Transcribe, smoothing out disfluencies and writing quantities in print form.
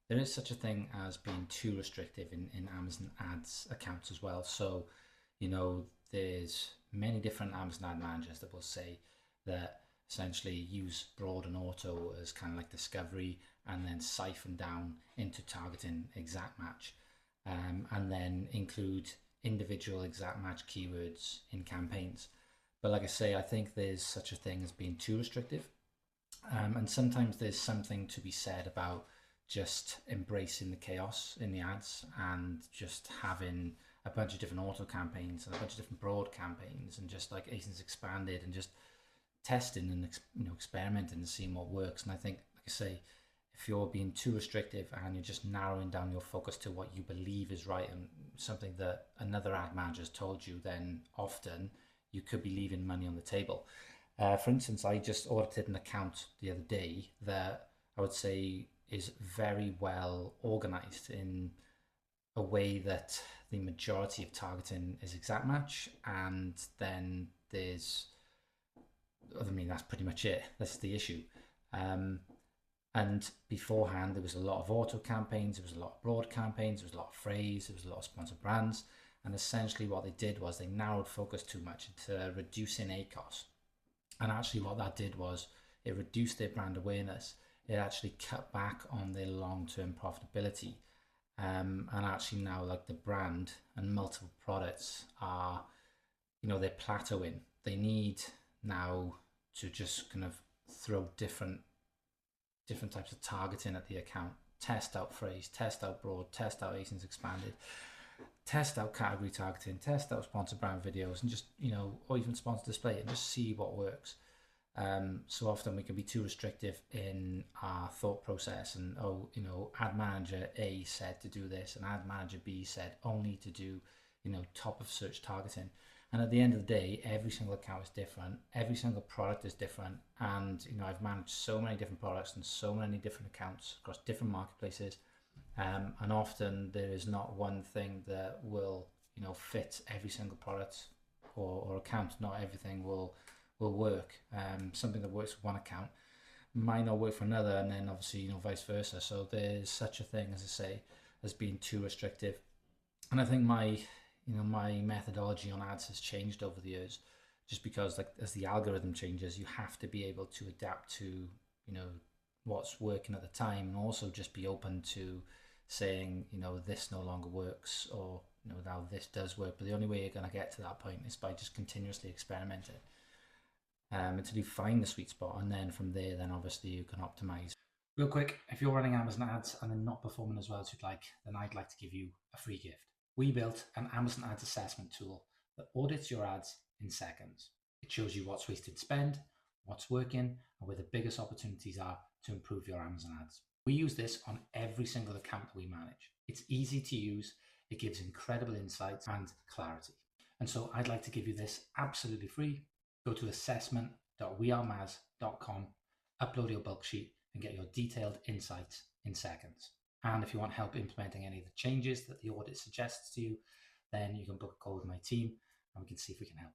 there is such a thing as being too restrictive in Amazon ads accounts as well. So, there's many different Amazon ad managers that will say that essentially use broad and auto as kind of like discovery and then siphon down into targeting exact match, and then include individual exact match keywords in campaigns. But like I say, I think there's such a thing as being too restrictive. And sometimes there's something to be said about just embracing the chaos in the ads and just having a bunch of different auto campaigns and a bunch of different broad campaigns and just like ASINs expanded and just testing and experimenting and seeing what works. And I think, like I say, if you're being too restrictive and you're just narrowing down your focus to what you believe is right and something that another ad manager has told you, then often you could be leaving money on the table. For instance, I just audited an account the other day that I would say is very well organized in a way that the majority of targeting is exact match, and then that's pretty much it. That's the issue. Um, and beforehand, there was a lot of auto campaigns, there was a lot of broad campaigns, there was a lot of phrase, there was a lot of sponsored brands. And essentially, what they did was they narrowed focus too much into reducing ACOS. And actually, what that did was it reduced their brand awareness. It actually cut back on their long-term profitability. And actually now, like the brand and multiple products are, they're plateauing. They need now to just kind of throw different types of targeting at the account. Test out phrase, test out broad, test out ASINs expanded, test out category targeting, test out sponsored brand videos, and just, or even sponsored display, and just see what works. So often we can be too restrictive in our thought process, and ad manager A said to do this, and ad manager B said only to do, top of search targeting. And at the end of the day, every single account is different, every single product is different, and I've managed so many different products and so many different accounts across different marketplaces, and often there is not one thing that will fit every single product or account. Not everything will work. Something that works for one account might not work for another, and then obviously vice versa. So there's such a thing, as I say, as being too restrictive. And I think my methodology on ads has changed over the years, just because like as the algorithm changes, you have to be able to adapt to what's working at the time, and also just be open to saying this no longer works, or now this does work. But the only way you're going to get to that point is by just continuously experimenting, until you find the sweet spot, and then from there, then obviously you can optimize. Real quick, if you're running Amazon ads and they're not performing as well as you'd like, then I'd like to give you a free gift. We built an Amazon ads assessment tool that audits your ads in seconds. It shows you what's wasted spend, what's working, and where the biggest opportunities are to improve your Amazon ads. We use this on every single account that we manage. It's easy to use, it gives incredible insights and clarity. And so I'd like to give you this absolutely free. Go to assessment.wearemaz.com, upload your bulk sheet, and get your detailed insights in seconds. And if you want help implementing any of the changes that the audit suggests to you, then you can book a call with my team and we can see if we can help.